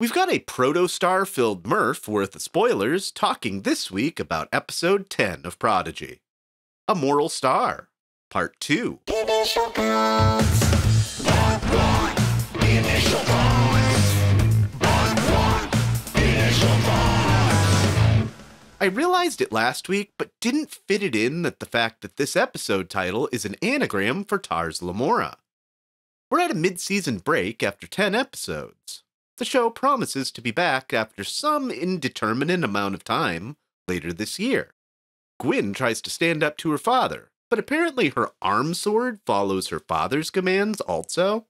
We've got a protostar-filled Murph worth of spoilers talking this week about Episode 10 of Prodigy. A Moral Star, Part 2. Initial thoughts. Part 1. Initial thoughts. Part 1. Initial thoughts. I realized it last week, but didn't fit it in that the fact that this episode title is an anagram for Tars Lamora. We're at a mid-season break after 10 episodes. The show promises to be back after some indeterminate amount of time later this year. Gwyn tries to stand up to her father, but apparently her arm sword follows her father's commands also.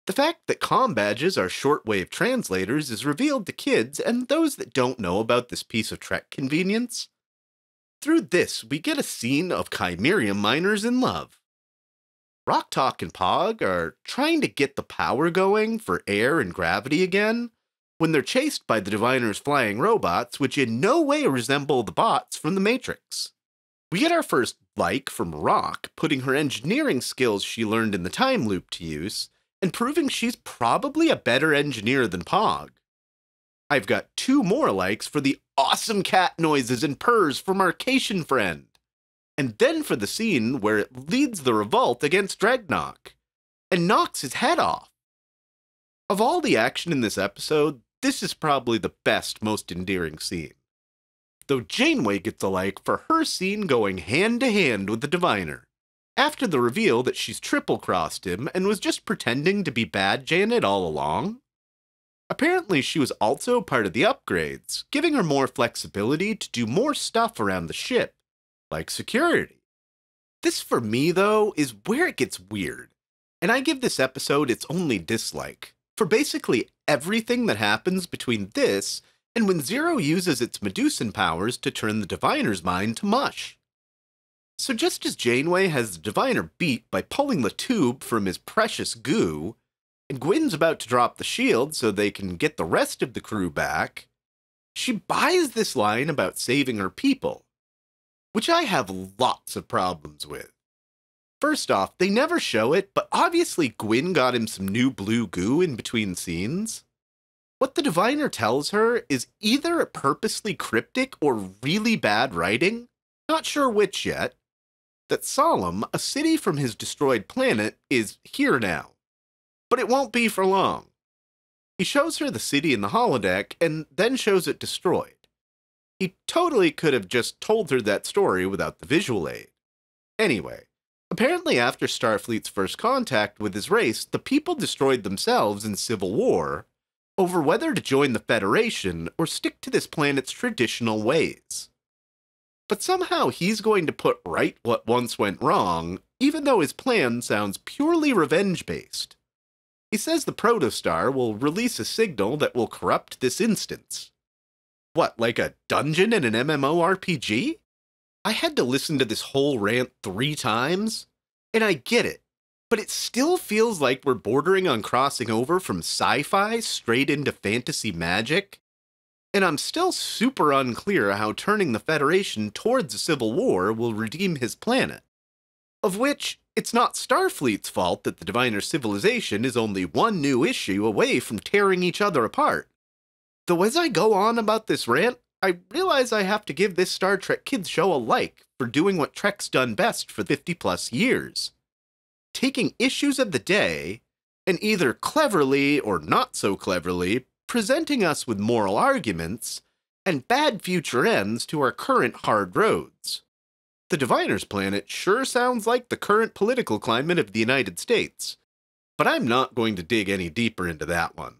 The fact that comm badges are shortwave translators is revealed to kids and those that don't know about this piece of Trek convenience. Through this, we get a scene of Chimerium miners in love. Rocktalk and Pog are trying to get the power going for air and gravity again when they're chased by the Diviner's flying robots, which in no way resemble the bots from the Matrix. We get our first like from Rock, putting her engineering skills she learned in the time loop to use, and proving she's probably a better engineer than Pog. I've got 2 more likes for the awesome cat noises and purrs from our Cation friend. And then for the scene where it leads the revolt against Dreadnought, and knocks his head off. Of all the action in this episode, this is probably the best, most endearing scene. Though Janeway gets a like for her scene going hand-to-hand with the Diviner, after the reveal that she's triple-crossed him and was just pretending to be bad Janet all along. Apparently she was also part of the upgrades, giving her more flexibility to do more stuff around the ship, like security. This, for me, though, is where it gets weird, and I give this episode its only dislike, for basically everything that happens between this and when Zero uses its Medusan powers to turn the Diviner's mind to mush. So just as Janeway has the Diviner beat by pulling the tube from his precious goo, and Gwyn's about to drop the shield so they can get the rest of the crew back, she buys this line about saving her people, which I have lots of problems with. First off, they never show it, but obviously Gwyn got him some new blue goo in between scenes. What the Diviner tells her is either purposely cryptic or really bad writing, not sure which yet, that Solemn, a city from his destroyed planet, is here now. But it won't be for long. He shows her the city in the holodeck and then shows it destroyed. He totally could have just told her that story without the visual aid. Anyway, apparently after Starfleet's first contact with his race, the people destroyed themselves in civil war over whether to join the Federation or stick to this planet's traditional ways. But somehow he's going to put right what once went wrong, even though his plan sounds purely revenge-based. He says the protostar will release a signal that will corrupt this instance. What, like a dungeon in an MMORPG? I had to listen to this whole rant 3 times, and I get it, but it still feels like we're bordering on crossing over from sci-fi straight into fantasy magic, and I'm still super unclear how turning the Federation towards a civil war will redeem his planet. Of which, it's not Starfleet's fault that the Diviner civilization is only one new issue away from tearing each other apart. Though as I go on about this rant, I realize I have to give this Star Trek Kids show a like for doing what Trek's done best for 50+ years. Taking issues of the day, and either cleverly or not so cleverly, presenting us with moral arguments, and bad future ends to our current hard roads. The Diviner's planet sure sounds like the current political climate of the United States, but I'm not going to dig any deeper into that one.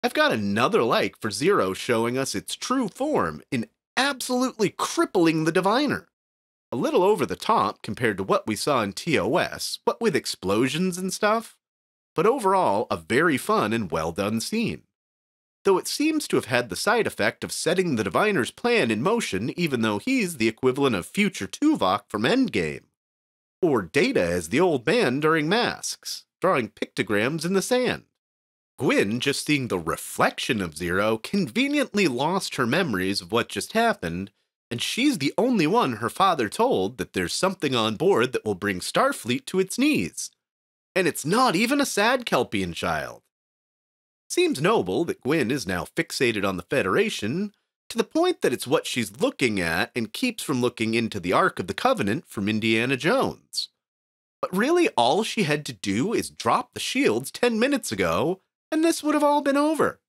I've got another like for Zero showing us its true form in absolutely crippling the Diviner. A little over the top compared to what we saw in TOS, what with explosions and stuff, but overall a very fun and well done scene. Though it seems to have had the side effect of setting the Diviner's plan in motion even though he's the equivalent of future Tuvok from Endgame. Or Data as the old man during Masks, drawing pictograms in the sand. Gwyn, just seeing the reflection of Zero, conveniently lost her memories of what just happened, and she's the only one her father told that there's something on board that will bring Starfleet to its knees. And it's not even a sad Kelpian child. Seems noble that Gwyn is now fixated on the Federation, to the point that it's what she's looking at and keeps from looking into the Ark of the Covenant from Indiana Jones. But really, all she had to do is drop the shields 10 minutes ago, and this would have all been over.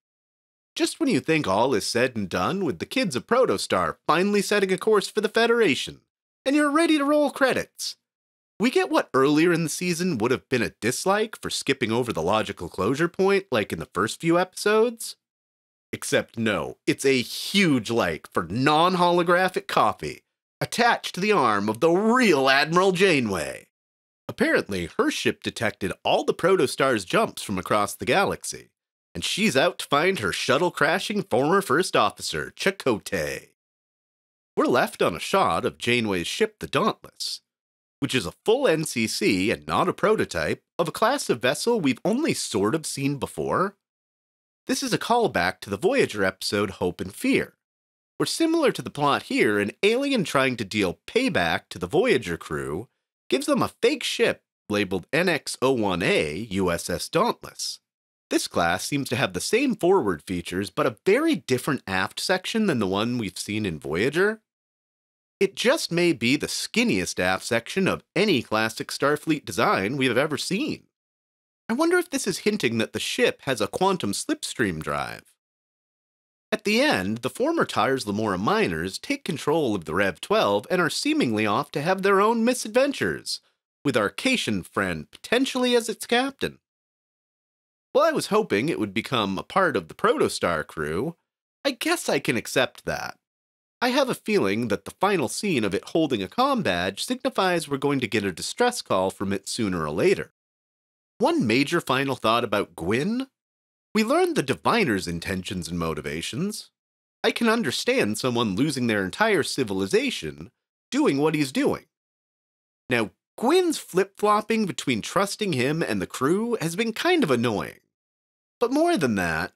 Just when you think all is said and done with the kids of Protostar finally setting a course for the Federation, and you're ready to roll credits, we get what earlier in the season would have been a dislike for skipping over the logical closure point like in the first few episodes. Except no, it's a huge like for non-holographic coffee attached to the arm of the real Admiral Janeway. Apparently, her ship detected all the Protostar's jumps from across the galaxy, and she's out to find her shuttle-crashing former first officer, Chakotay. We're left on a shot of Janeway's ship, the Dauntless, which is a full NCC and not a prototype of a class of vessel we've only sort of seen before. This is a callback to the Voyager episode Hope and Fear, where similar to the plot here, an alien trying to deal payback to the Voyager crew gives them a fake ship labeled NX-01A USS Dauntless. This class seems to have the same forward features, but a very different aft section than the one we've seen in Voyager. It just may be the skinniest aft section of any classic Starfleet design we've ever seen. I wonder if this is hinting that the ship has a quantum slipstream drive. At the end, the former Tars Lamora miners take control of the Rev-12 and are seemingly off to have their own misadventures, with our Cation friend potentially as its captain. While I was hoping it would become a part of the Protostar crew, I guess I can accept that. I have a feeling that the final scene of it holding a comm badge signifies we're going to get a distress call from it sooner or later. One major final thought about Gwyn: we learned the Diviner's intentions and motivations. I can understand someone losing their entire civilization doing what he's doing. Now, Gwyn's flip-flopping between trusting him and the crew has been kind of annoying. But more than that,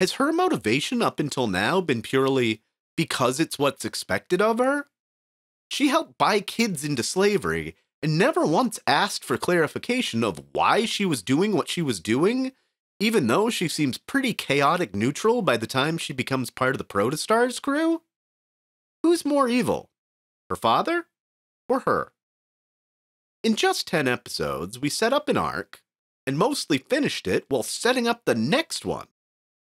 has her motivation up until now been purely because it's what's expected of her? She helped buy kids into slavery and never once asked for clarification of why she was doing what she was doing, even though she seems pretty chaotic neutral by the time she becomes part of the Protostar's crew? Who's more evil? Her father? Or her? In just 10 episodes, we set up an arc, and mostly finished it while setting up the next one.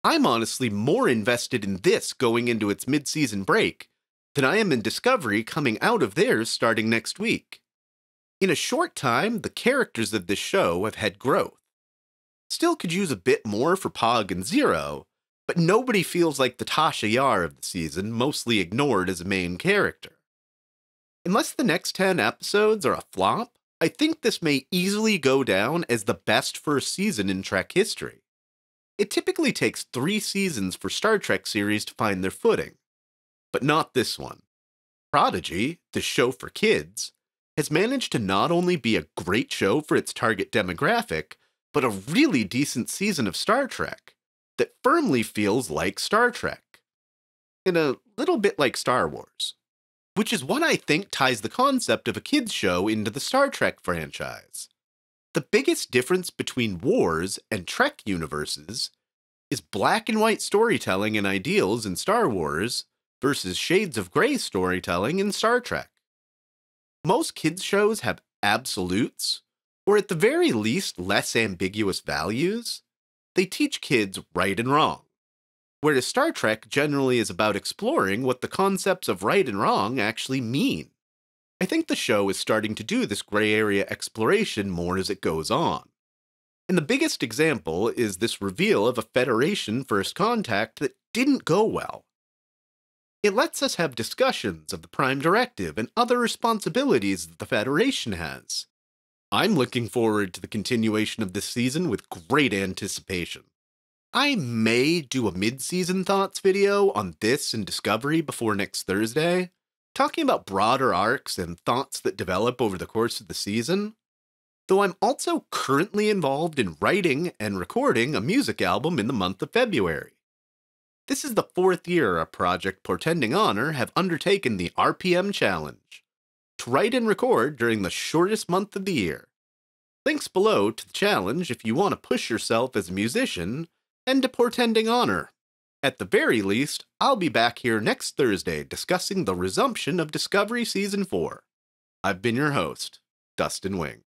I'm honestly more invested in this going into its mid-season break than I am in Discovery coming out of theirs starting next week. In a short time, the characters of this show have had growth. Still could use a bit more for Pog and Zero, but nobody feels like the Tasha Yar of the season, mostly ignored as a main character. Unless the next 10 episodes are a flop, I think this may easily go down as the best first season in Trek history. It typically takes 3 seasons for Star Trek series to find their footing, but not this one. Prodigy, the show for kids, has managed to not only be a great show for its target demographic, but a really decent season of Star Trek that firmly feels like Star Trek, and a little bit like Star Wars, which is what I think ties the concept of a kids show into the Star Trek franchise. The biggest difference between Wars and Trek universes is black and white storytelling and ideals in Star Wars versus shades of gray storytelling in Star Trek. Most kids' shows have absolutes, or at the very least less ambiguous values. They teach kids right and wrong, whereas Star Trek generally is about exploring what the concepts of right and wrong actually mean. I think the show is starting to do this gray area exploration more as it goes on. And the biggest example is this reveal of a Federation first contact that didn't go well. It lets us have discussions of the Prime Directive and other responsibilities that the Federation has. I'm looking forward to the continuation of this season with great anticipation. I may do a mid-season thoughts video on this and Discovery before next Thursday, talking about broader arcs and thoughts that develop over the course of the season, though I'm also currently involved in writing and recording a music album in the month of February. This is the 4th year a project portending honor have undertaken the RPM Challenge, to write and record during the shortest month of the year. Links below to the challenge if you want to push yourself as a musician and to portending honor. At the very least, I'll be back here next Thursday discussing the resumption of Discovery Season 4. I've been your host, Dustin Wing.